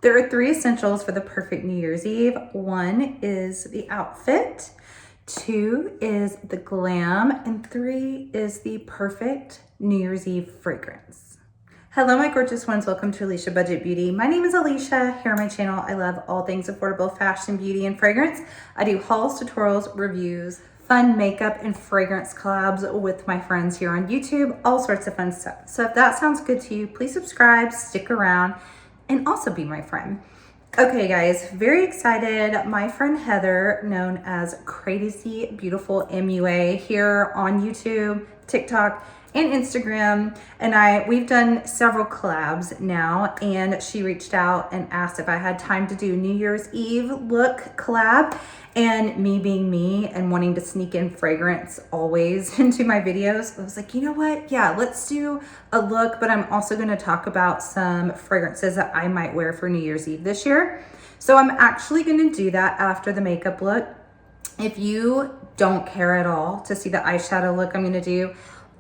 There are 3 essentials for the perfect New Year's Eve. 1 is the outfit, 2 is the glam, and 3 is the perfect New Year's Eve fragrance. Hello, my gorgeous ones. Welcome to Aleisha Budget Beauty. My name is Aleisha. Here on my channel, I love all things affordable fashion, beauty, and fragrance. I do hauls, tutorials, reviews, fun makeup, and fragrance collabs with my friends here on YouTube, all sorts of fun stuff. So if that sounds good to you, please subscribe, stick around, and also be my friend. Okay guys, very excited. My friend Heather, known as Crazy Beautiful MUA here on YouTube, TikTok, and Instagram, and we've done several collabs now, and she reached out and asked if I had time to do New Year's Eve look collab. And me being me and wanting to sneak in fragrance always into my videos, I was like, you know what? Yeah, let's do a look, but I'm also gonna talk about some fragrances that I might wear for New Year's Eve this year. So I'm actually gonna do that after the makeup look. If you don't care at all to see the eyeshadow look I'm gonna do,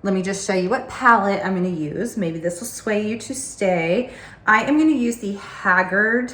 let me just show you what palette I'm gonna use. Maybe this will sway you to stay. I am gonna use the Haggard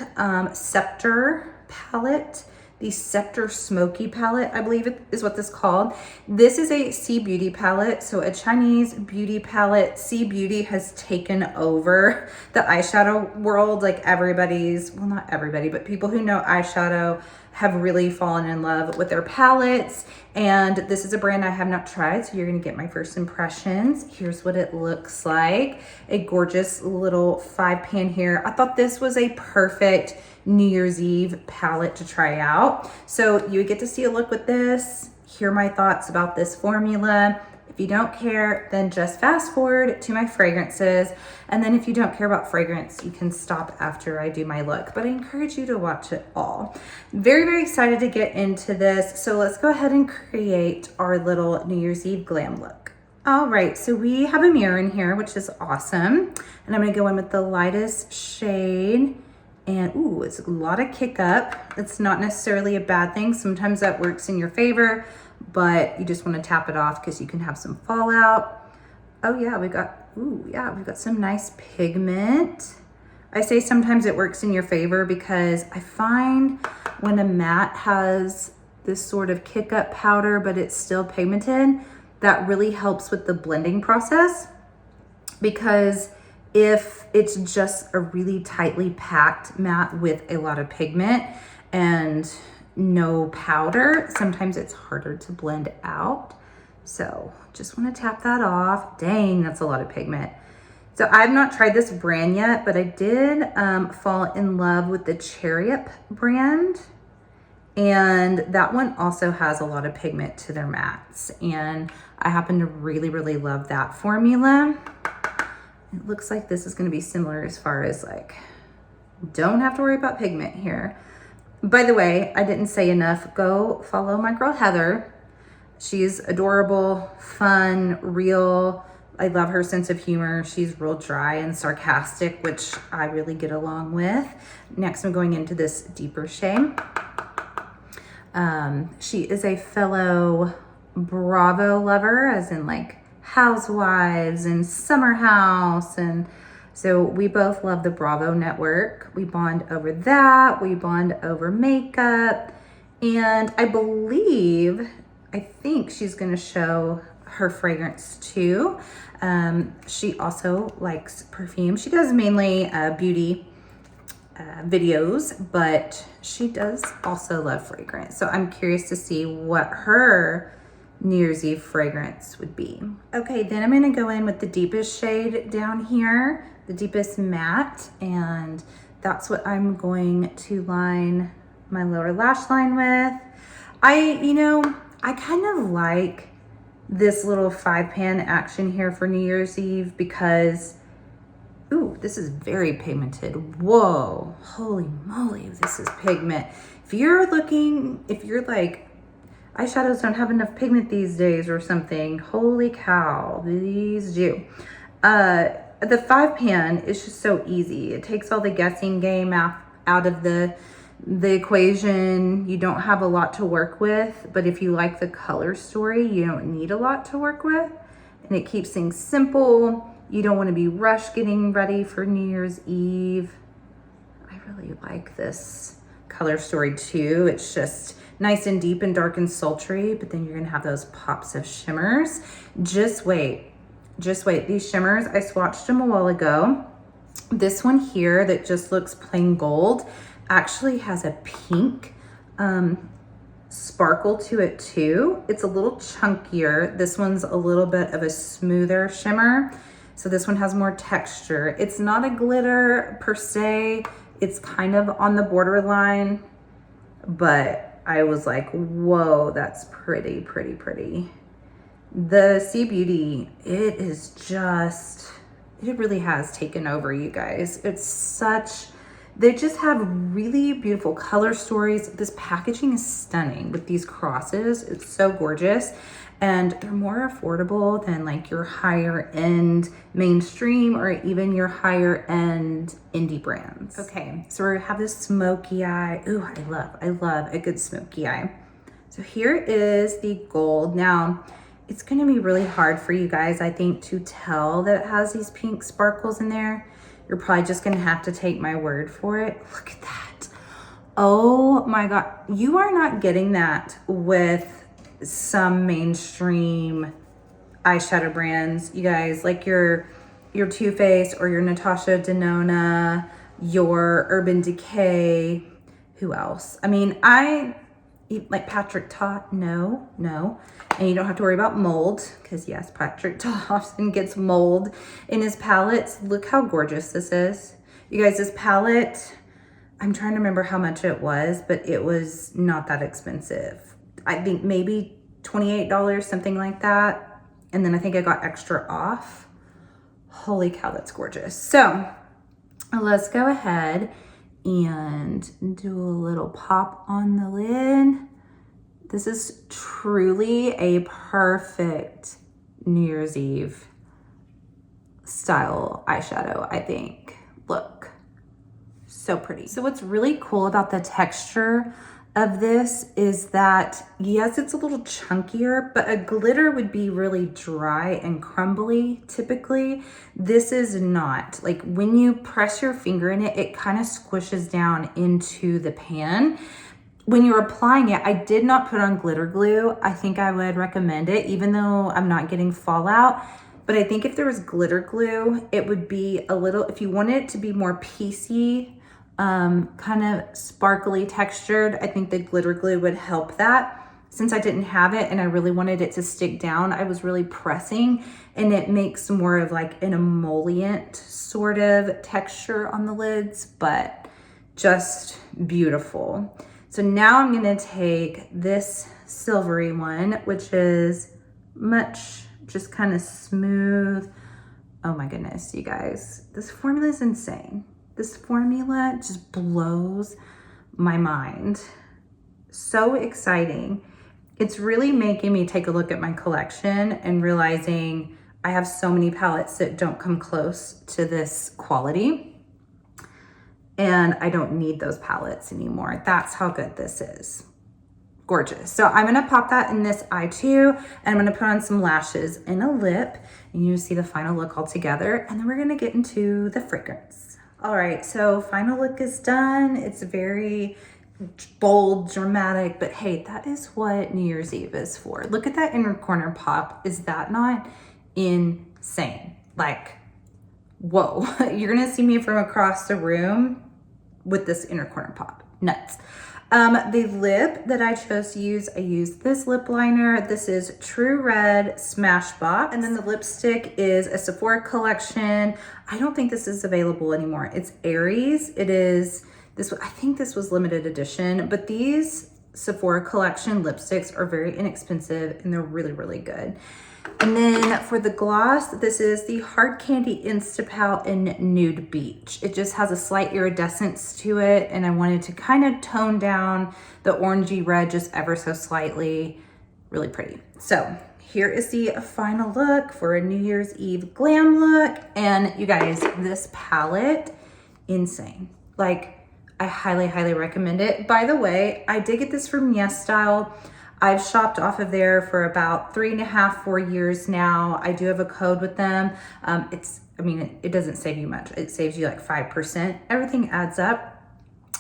Scepter palette. The Scepter Smokey palette, I believe it is what this is called. This is a C Beauty palette, so a Chinese beauty palette. C Beauty has taken over the eyeshadow world. Like everybody's, well, not everybody, but people who know eyeshadow have really fallen in love with their palettes. And this is a brand I have not tried, so you're gonna get my first impressions. Here's what it looks like. A gorgeous little 5-pan here. I thought this was a perfect New Year's Eve palette to try out. So you would get to see a look with this, hear my thoughts about this formula. If you don't care, then just fast forward to my fragrances. And then if you don't care about fragrance, you can stop after I do my look. But I encourage you to watch it all. Very, very excited to get into this. So let's go ahead and create our little New Year's Eve glam look. All right, so we have a mirror in here, which is awesome. And I'm gonna go in with the lightest shade. And ooh, it's a lot of kick up. It's not necessarily a bad thing. Sometimes that works in your favor, but you just want to tap it off because you can have some fallout. Oh yeah, we've got some nice pigment. I say sometimes it works in your favor because I find when a matte has this sort of kick up powder, but it's still pigmented, that really helps with the blending process, because if it's just a really tightly packed matte with a lot of pigment and no powder, sometimes it's harder to blend out. So just want to tap that off. Dang, that's a lot of pigment. So I've not tried this brand yet, but I did fall in love with the Chariot brand. And that one also has a lot of pigment to their mattes. And I happen to really, really love that formula. It looks like this is going to be similar as far as like, don't have to worry about pigment here. By the way, I didn't say enough. Go follow my girl Heather. She's adorable, fun, real. I love her sense of humor. She's real dry and sarcastic, which I really get along with. Next, I'm going into this deeper shade. She is a fellow Bravo lover, as in like Housewives and Summer House, and so we both love the Bravo network. We bond over that. We bond over makeup, and I think she's gonna show her fragrance too. She also likes perfume. She does mainly beauty videos, but she does also love fragrance. So I'm curious to see what her New Year's Eve fragrance would be. Okay, then I'm gonna go in with the deepest shade down here, the deepest matte, and that's what I'm going to line my lower lash line with. I kind of like this little 5-pan action here for New Year's Eve because, ooh, this is very pigmented. Whoa, holy moly, this is pigment. If you're like, eyeshadows don't have enough pigment these days or something, holy cow, these do. The 5-pan is just so easy. It takes all the guessing game out of the equation. You don't have a lot to work with, but if you like the color story, you don't need a lot to work with, and it keeps things simple. You don't want to be rushed getting ready for New Year's Eve. I really like this color story too. It's just nice and deep and dark and sultry, but then you're gonna have those pops of shimmers. Just wait. These shimmers, I swatched them a while ago. This one here that just looks plain gold actually has a pink sparkle to it too. It's a little chunkier. This one's a little bit of a smoother shimmer. So this one has more texture. It's not a glitter per se. It's kind of on the borderline, but I was like, whoa, that's pretty, pretty, pretty. The Sea Beauty, it is just, it really has taken over, you guys. It's such, they just have really beautiful color stories. This packaging is stunning with these crosses. It's so gorgeous. And they're more affordable than like your higher end mainstream or even your higher end indie brands. Okay, so we have this smoky eye. Ooh, I love a good smoky eye. So here is the gold. Now, it's gonna be really hard for you guys, I think, to tell that it has these pink sparkles in there. You're probably just gonna have to take my word for it. Look at that. Oh my God, you are not getting that with some mainstream eyeshadow brands, you guys, like your Too Faced or your Natasha Denona, your Urban Decay. Who else? I mean, like Patrick Ta, no. And you don't have to worry about mold, because yes, Patrick Ta often gets mold in his palettes. Look how gorgeous this is. You guys, this palette, I'm trying to remember how much it was, but it was not that expensive. I think maybe $28, something like that. And then I think I got extra off. Holy cow, that's gorgeous. So let's go ahead and do a little pop on the lid. This is truly a perfect New Year's Eve style eyeshadow, I think. Look, so pretty. So what's really cool about the texture of this is that, yes, it's a little chunkier, but a glitter would be really dry and crumbly typically. This is not. Like when you press your finger in it, it kind of squishes down into the pan. When you're applying it, I did not put on glitter glue. I think I would recommend it, even though I'm not getting fallout. But I think if there was glitter glue, it would be a little, if you wanted it to be more piecey, kind of sparkly textured, I think the glitter glue would help that. Since I didn't have it and I really wanted it to stick down, I was really pressing, and it makes more of like an emollient sort of texture on the lids, but just beautiful. So now I'm gonna take this silvery one, which is much just kind of smooth. Oh my goodness, you guys, this formula is insane. This formula just blows my mind. So exciting. It's really making me take a look at my collection and realizing I have so many palettes that don't come close to this quality. And I don't need those palettes anymore. That's how good this is. Gorgeous. So I'm gonna pop that in this eye too, and I'm gonna put on some lashes and a lip, and you see the final look all together, and then we're gonna get into the fragrance. All right, so final look is done. It's very bold, dramatic, but hey, that is what New Year's Eve is for. Look at that inner corner pop. Is that not insane? Like, whoa, you're gonna see me from across the room with this inner corner pop. Nuts. The lip that I chose to use, I used this lip liner. This is True Red Smashbox. And then the lipstick is a Sephora collection. I don't think this is available anymore. It's Aries. It is, I think this was limited edition, but these Sephora collection lipsticks are very inexpensive and they're really, really good. And then for the gloss, this is the Hard Candy Instapout in Nude Beach. It just has a slight iridescence to it, and I wanted to kind of tone down the orangey red just ever so slightly. Really pretty. So here is the final look for a New Year's Eve glam look. And you guys, this palette, insane. Like, I highly, highly recommend it. By the way, I did get this from Yes Style. I've shopped off of there for about 3.5, 4 years now. I do have a code with them. I mean, it doesn't save you much. It saves you like 5%. Everything adds up.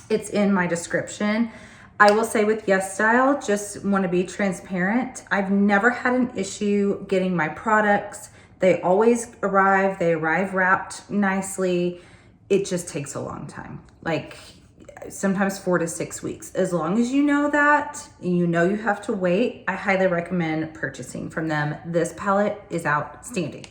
It's in my description. I will say with Yes Style, just want to be transparent. I've never had an issue getting my products. They always arrive. They arrive wrapped nicely. It just takes a long time. Like sometimes 4 to 6 weeks. As long as you know that, you know you have to wait, I highly recommend purchasing from them. This palette is outstanding.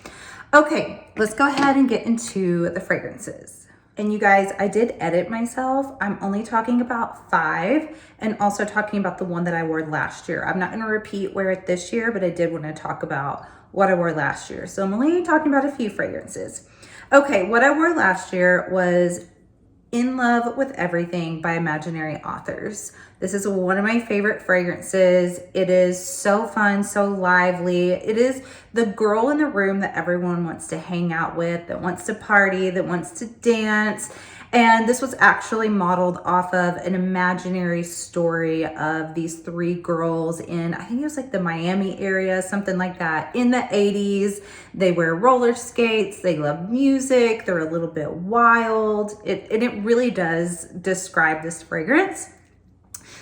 Okay, let's go ahead and get into the fragrances. And you guys, I did edit myself. I'm only talking about 5 and also talking about the one that I wore last year. I'm not gonna wear it this year, but I did wanna talk about what I wore last year. So I'm only talking about a few fragrances. Okay, what I wore last year was In Love with Everything by Imaginary Authors. This is one of my favorite fragrances. It is so fun, so lively. It is the girl in the room that everyone wants to hang out with, that wants to party, that wants to dance. And this was actually modeled off of an imaginary story of these 3 girls in, I think it was like the Miami area, something like that, in the 80s. They wear roller skates, they love music, they're a little bit wild. And it really does describe this fragrance.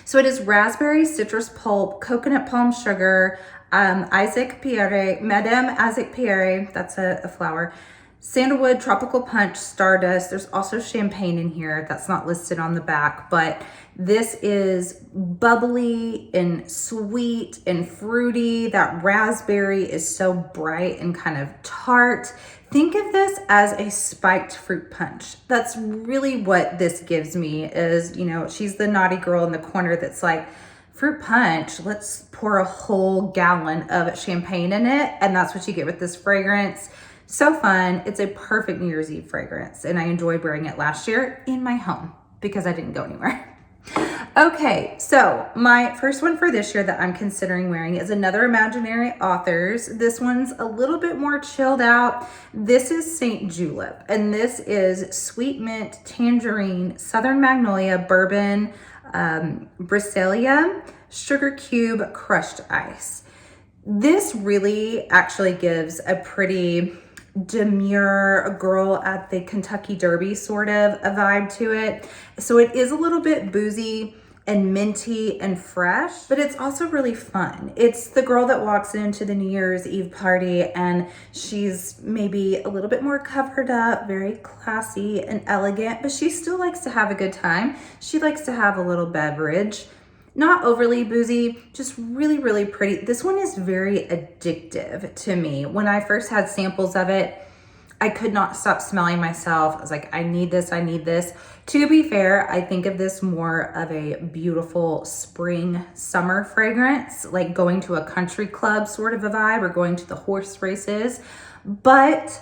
So it is raspberry, citrus pulp, coconut palm sugar, Madame Isaac Pierre, that's a flower, sandalwood, tropical punch, stardust. There's also champagne in here. That's not listed on the back, but this is bubbly and sweet and fruity. That raspberry is so bright and kind of tart. Think of this as a spiked fruit punch. That's really what this gives me is, you know, she's the naughty girl in the corner that's like, fruit punch, let's pour a whole gallon of champagne in it. And that's what you get with this fragrance. So fun. It's a perfect New Year's Eve fragrance. And I enjoyed wearing it last year in my home because I didn't go anywhere. Okay, so my first one for this year that I'm considering wearing is another Imaginary Authors. This one's a little bit more chilled out. This is St. Julep, and this is sweet mint, tangerine, southern magnolia, bourbon, Briselia, sugar cube, crushed ice. This really actually gives a pretty demure girl at the Kentucky Derby sort of a vibe to it. So it is a little bit boozy and minty and fresh, but it's also really fun. It's the girl that walks into the New Year's Eve party and she's maybe a little bit more covered up, very classy and elegant, but she still likes to have a good time. She likes to have a little beverage. Not overly boozy, just really, really pretty. This one is very addictive to me. When I first had samples of it, I could not stop smelling myself. I was like, I need this, I need this. To be fair, I think of this more of a beautiful spring, summer fragrance, like going to a country club sort of a vibe or going to the horse races. But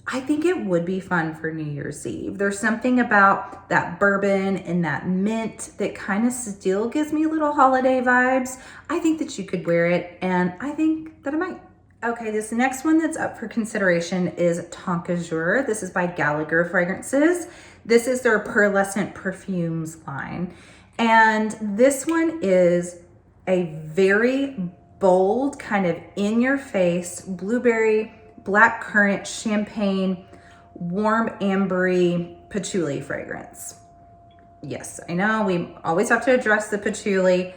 I think it would be fun for New Year's Eve. There's something about that bourbon and that mint that kind of still gives me little holiday vibes. I think that you could wear it, and I think that I might. Okay, this next one that's up for consideration is Tonka Jour. This is by Gallagher Fragrances. This is their Pearlescent Perfumes line. And this one is a very bold, kind of in-your-face, blueberry, blackcurrant, champagne, warm ambery patchouli fragrance. Yes, I know we always have to address the patchouli.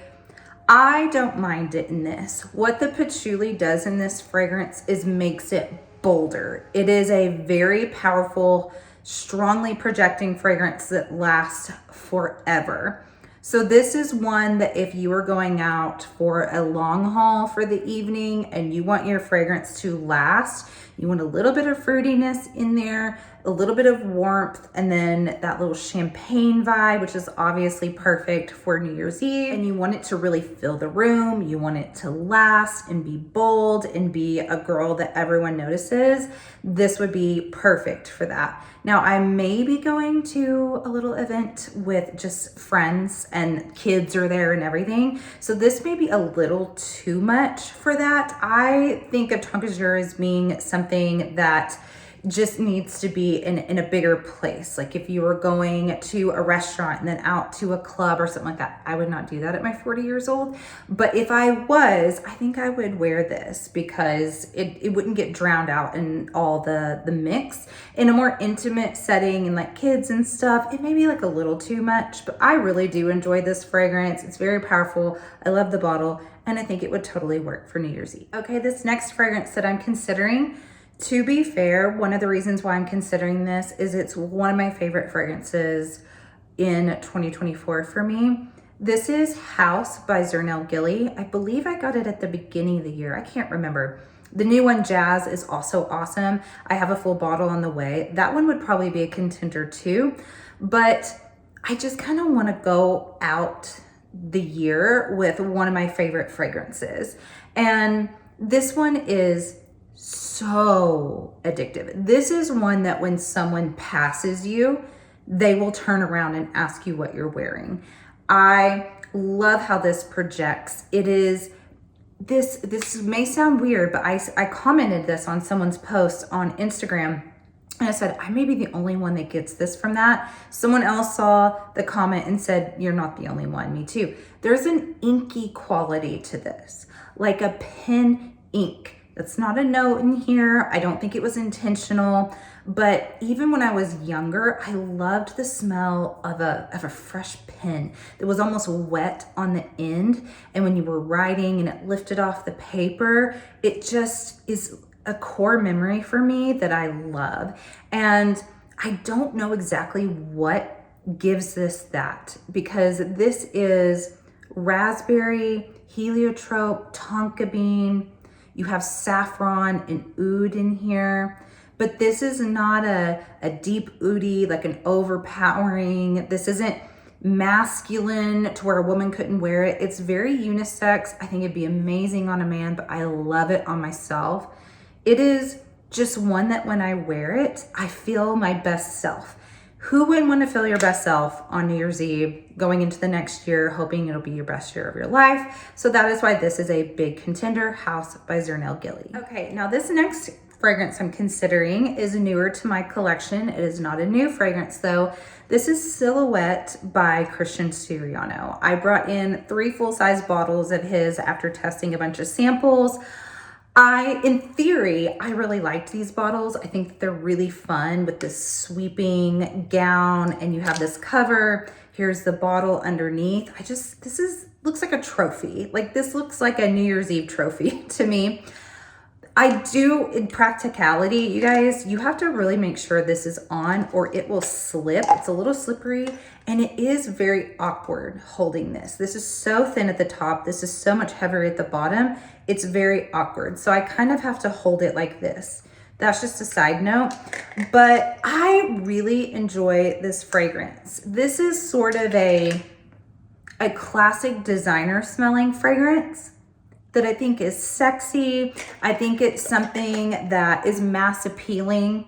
I don't mind it in this. What the patchouli does in this fragrance is makes it bolder. It is a very powerful, strongly projecting fragrance that lasts forever. So this is one that if you are going out for a long haul for the evening and you want your fragrance to last, you want a little bit of fruitiness in there, a little bit of warmth, and then that little champagne vibe, which is obviously perfect for New Year's Eve. And you want it to really fill the room. You want it to last and be bold and be a girl that everyone notices. This would be perfect for that. Now, I may be going to a little event with just friends and kids are there and everything. So this may be a little too much for that. I think of Tonka Jour as being something that just needs to be in a bigger place. Like if you were going to a restaurant and then out to a club or something like that, I would not do that at my 40 years old. But if I was, I think I would wear this because it wouldn't get drowned out in all the mix. In a more intimate setting and like kids and stuff, it may be like a little too much, but I really do enjoy this fragrance. It's very powerful. I love the bottle, and I think it would totally work for New Year's Eve. Okay, this next fragrance that I'm considering, to be fair, one of the reasons why I'm considering this is it's one of my favorite fragrances in 2024 for me. This is House by Zernel Gilly. I believe I got it at the beginning of the year. I can't remember. The new one, Jazz, is also awesome. I have a full bottle on the way. That one would probably be a contender too, but I just kind of want to go out the year with one of my favorite fragrances. And this one is so addictive. This is one that when someone passes you, they will turn around and ask you what you're wearing. I love how this projects. It is, this may sound weird, but I commented this on someone's post on Instagram. And I said, I may be the only one that gets this from that. Someone else saw the comment and said, you're not the only one, me too. There's an inky quality to this, like a pen ink. That's not a note in here. I don't think it was intentional, but even when I was younger, I loved the smell of a fresh pen that was almost wet on the end. And when you were writing and it lifted off the paper, it just is a core memory for me that I love. And I don't know exactly what gives this that, because this is raspberry, heliotrope, tonka bean. You have saffron and oud in here, but this is not a deep oudy, like an overpowering. This isn't masculine to where a woman couldn't wear it. It's very unisex. I think it'd be amazing on a man, but I love it on myself. It is just one that when I wear it, I feel my best self. Who wouldn't want to feel your best self on New Year's Eve, going into the next year, hoping it'll be your best year of your life? So that is why this is a big contender, House by Zernel Gilly. Okay, now this next fragrance I'm considering is newer to my collection. It is not a new fragrance though. This is Silhouette by Christian Siriano. I brought in 3 full-size bottles of his after testing a bunch of samples. In theory, I really liked these bottles. I think that they're really fun with this sweeping gown, and you have this cover. Here's the bottle underneath. Looks like a trophy. Like this looks like a New Year's Eve trophy to me. I do, in practicality, you guys, you have to really make sure this is on or it will slip. It's a little slippery and it is very awkward holding this. This is so thin at the top. This is so much heavier at the bottom. It's very awkward. So I kind of have to hold it like this. That's just a side note, but I really enjoy this fragrance. This is sort of a classic designer smelling fragrance that I think is sexy. I think it's something that is mass appealing.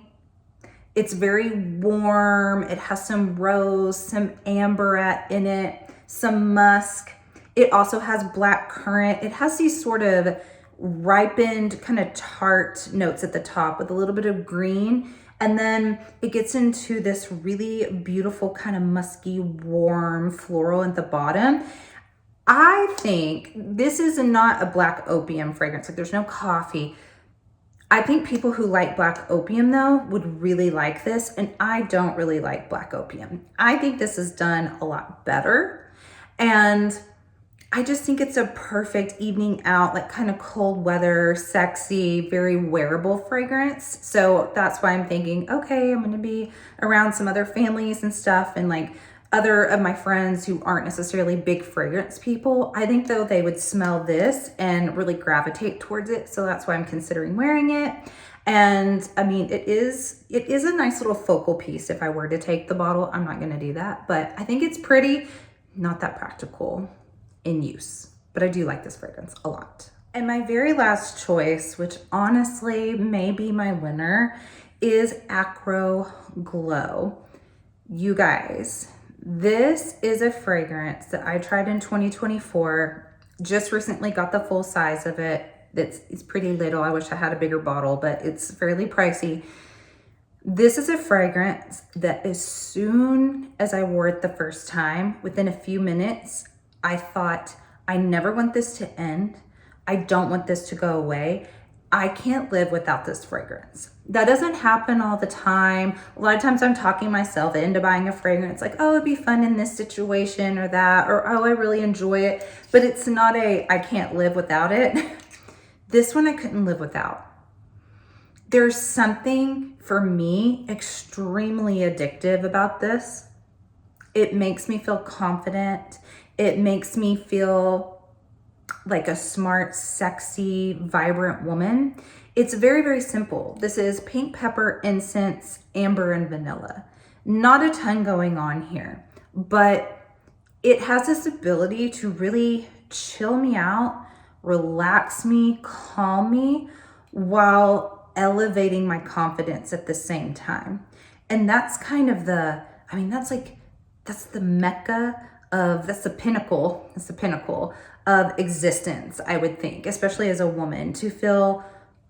It's very warm. It has some rose, some amberette in it, some musk. It also has black currant. It has these sort of ripened kind of tart notes at the top with a little bit of green. And then it gets into this really beautiful kind of musky, warm floral at the bottom. I think this is not a black opium fragrance. Like there's no coffee. I think people who like black opium though would really like this. And I don't really like black opium. I think this is done a lot better. And I just think it's a perfect evening out, like kind of cold weather, sexy, very wearable fragrance. So that's why I'm thinking, okay, I'm going to be around some other families and stuff, and like other of my friends who aren't necessarily big fragrance people. I think though they would smell this and really gravitate towards it. So that's why I'm considering wearing it. And I mean, it is a nice little focal piece. If I were to take the bottle, I'm not going to do that, but I think it's pretty, not that practical in use, but I do like this fragrance a lot. And my very last choice, which honestly may be my winner, is Acro Glow. You guys, this is a fragrance that I tried in 2024. Just recently got the full size of it. It's pretty little. I wish I had a bigger bottle, but it's fairly pricey. This is a fragrance that as soon as I wore it the first time, within a few minutes, I thought, I never want this to end. I don't want this to go away. I can't live without this fragrance. That doesn't happen all the time. A lot of times I'm talking myself into buying a fragrance like, oh, it'd be fun in this situation or that, or oh, I really enjoy it. But it's not a, I can't live without it. This one I couldn't live without. There's something for me extremely addictive about this. It makes me feel confident. It makes me feel like a smart, sexy, vibrant woman. It's very, very simple. This is pink pepper, incense, amber, and vanilla. Not a ton going on here, but it has this ability to really chill me out, relax me, calm me, while elevating my confidence at the same time. And that's kind of the, I mean, that's the mecca of, that's the pinnacle of existence, I would think, especially as a woman, to feel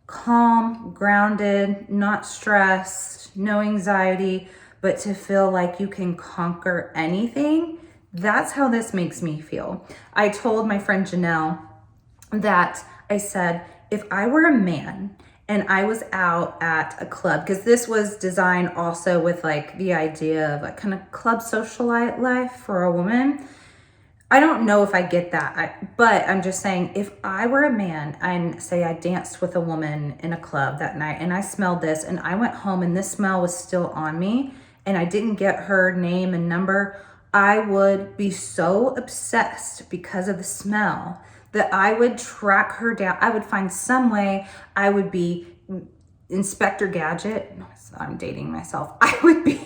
calm, grounded, not stressed, no anxiety, but to feel like you can conquer anything. That's how this makes me feel. I told my friend Janelle that I said, if I were a man and I was out at a club, because this was designed also with like the idea of a kind of club socialite life for a woman. I don't know if I get that, but I'm just saying, if I were a man and say I danced with a woman in a club that night and I smelled this and I went home and this smell was still on me and I didn't get her name and number, I would be so obsessed because of the smell that I would track her down. I would find some way. I would be Inspector Gadget. No, I'm dating myself. I would be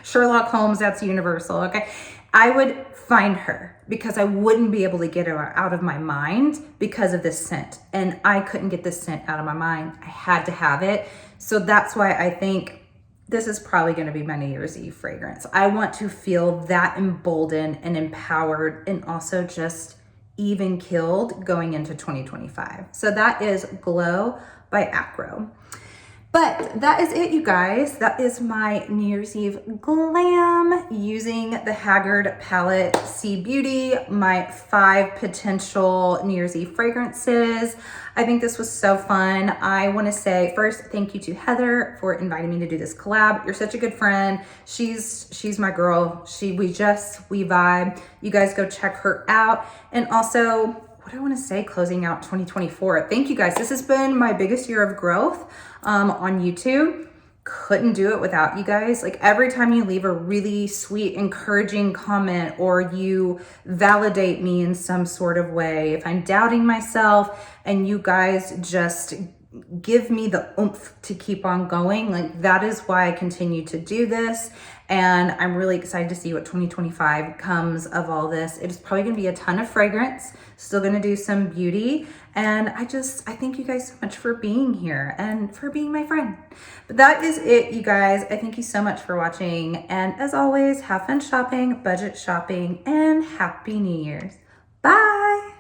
Sherlock Holmes. That's Universal. Okay. I would find her because I wouldn't be able to get her out of my mind because of this scent. And I couldn't get this scent out of my mind. I had to have it. So that's why I think this is probably going to be my New Year's Eve fragrance. I want to feel that emboldened and empowered and also just even killed going into 2025. So that is Glow by Acro. But that is it, you guys. That is my New Year's Eve glam using the Haggard palette C Beauty, my 5 potential New Year's Eve fragrances. I think this was so fun. I want to say first, thank you to Heather for inviting me to do this collab. You're such a good friend. She's my girl. We vibe. You guys go check her out. And also, what do I want to say closing out 2024? Thank you guys. This has been my biggest year of growth on YouTube. Couldn't do it without you guys. Like every time you leave a really sweet, encouraging comment or you validate me in some sort of way, if I'm doubting myself and you guys just give me the oomph to keep on going, like that is why I continue to do this. And I'm really excited to see what 2025 comes of all this. It is probably gonna be a ton of fragrance, still gonna do some beauty. And I thank you guys so much for being here and for being my friend. But that is it, you guys. I thank you so much for watching. And as always, have fun shopping, budget shopping, and Happy New Year's. Bye.